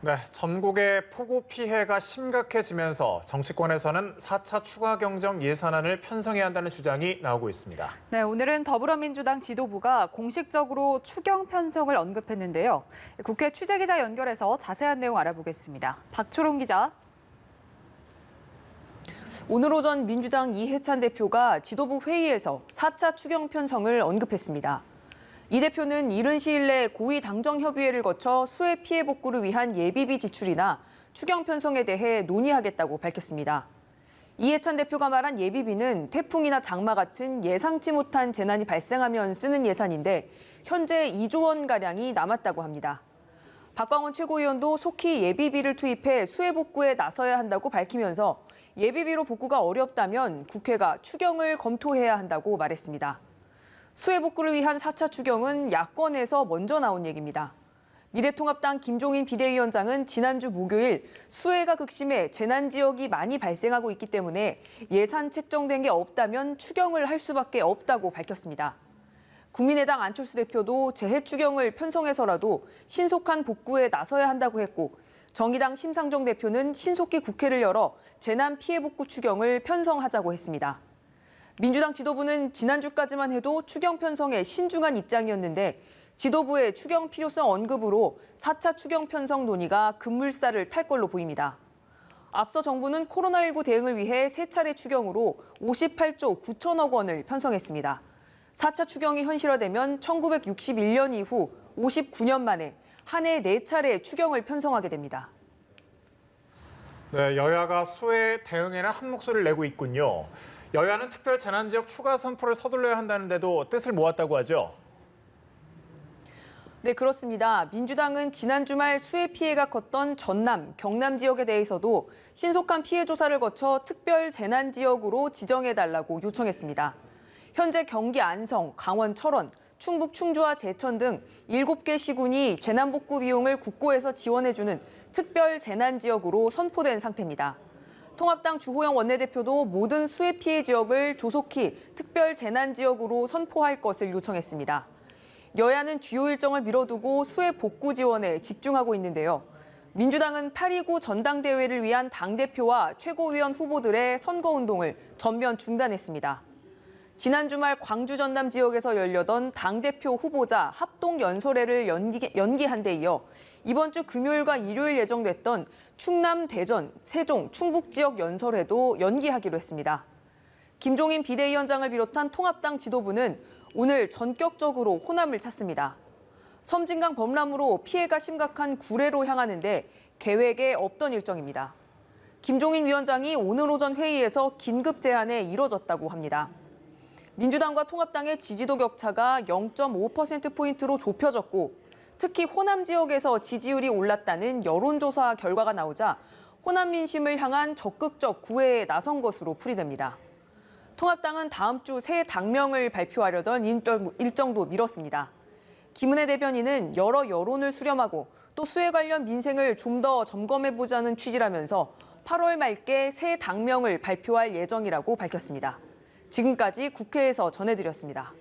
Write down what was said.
네, 전국의 폭우 피해가 심각해지면서 정치권에서는 4차 추가 경정 예산안을 편성해야 한다는 주장이 나오고 있습니다. 네, 오늘은 더불어민주당 지도부가 공식적으로 추경 편성을 언급했는데요. 국회 취재기자 연결해서 자세한 내용 알아보겠습니다. 박초롱 기자. 오늘 오전 민주당 이해찬 대표가 지도부 회의에서 4차 추경 편성을 언급했습니다. 이 대표는 이른 시일 내 고위 당정 협의회를 거쳐 수해 피해 복구를 위한 예비비 지출이나 추경 편성에 대해 논의하겠다고 밝혔습니다. 이해찬 대표가 말한 예비비는 태풍이나 장마 같은 예상치 못한 재난이 발생하면 쓰는 예산인데 현재 2조 원가량이 남았다고 합니다. 박광원 최고위원도 속히 예비비를 투입해 수해 복구에 나서야 한다고 밝히면서 예비비로 복구가 어렵다면 국회가 추경을 검토해야 한다고 말했습니다. 수해 복구를 위한 4차 추경은 야권에서 먼저 나온 얘기입니다. 미래통합당 김종인 비대위원장은 지난주 목요일 수해가 극심해 재난 지역이 많이 발생하고 있기 때문에 예산 책정된 게 없다면 추경을 할 수밖에 없다고 밝혔습니다. 국민의당 안철수 대표도 재해 추경을 편성해서라도 신속한 복구에 나서야 한다고 했고 정의당 심상정 대표는 신속히 국회를 열어 재난 피해 복구 추경을 편성하자고 했습니다. 민주당 지도부는 지난주까지만 해도 추경 편성에 신중한 입장이었는데 지도부의 추경 필요성 언급으로 4차 추경 편성 논의가 급물살을 탈 걸로 보입니다. 앞서 정부는 코로나19 대응을 위해 3차례 추경으로 58조 9천억 원을 편성했습니다. 4차 추경이 현실화되면 1961년 이후 59년 만에 한 해 4차례 추경을 편성하게 됩니다. 네, 여야가 수해 대응에는 한 목소리를 내고 있군요. 여야는 특별 재난지역 추가 선포를 서둘러야 한다는데도 뜻을 모았다고 하죠. 네, 그렇습니다. 민주당은 지난 주말 수해 피해가 컸던 전남, 경남 지역에 대해서도 신속한 피해 조사를 거쳐 특별 재난지역으로 지정해달라고 요청했습니다. 현재 경기 안성, 강원 철원, 충북 충주와 제천 등 7개 시군이 재난복구 비용을 국고에서 지원해주는 특별 재난지역으로 선포된 상태입니다. 통합당 주호영 원내대표도 모든 수해 피해 지역을 조속히 특별 재난지역으로 선포할 것을 요청했습니다. 여야는 주요 일정을 미뤄두고 수해 복구 지원에 집중하고 있는데요. 민주당은 8.29 전당대회를 위한 당대표와 최고위원 후보들의 선거운동을 전면 중단했습니다. 지난 주말 광주 전남 지역에서 열려던 당대표 후보자 합동연설회를 연기한 데 이어 이번 주 금요일과 일요일 예정됐던 충남, 대전, 세종, 충북 지역 연설회도 연기하기로 했습니다. 김종인 비대위원장을 비롯한 통합당 지도부는 오늘 전격적으로 호남을 찾습니다. 섬진강 범람으로 피해가 심각한 구례로 향하는데 계획에 없던 일정입니다. 김종인 위원장이 오늘 오전 회의에서 긴급 제안에 이뤄졌다고 합니다. 민주당과 통합당의 지지도 격차가 0.5%포인트로 좁혀졌고 특히 호남 지역에서 지지율이 올랐다는 여론조사 결과가 나오자 호남 민심을 향한 적극적 구애에 나선 것으로 풀이됩니다. 통합당은 다음 주 새 당명을 발표하려던 일정도 미뤘습니다. 김은혜 대변인은 여러 여론을 수렴하고 또 수해 관련 민생을 좀 더 점검해보자는 취지라면서 8월 말께 새 당명을 발표할 예정이라고 밝혔습니다. 지금까지 국회에서 전해드렸습니다.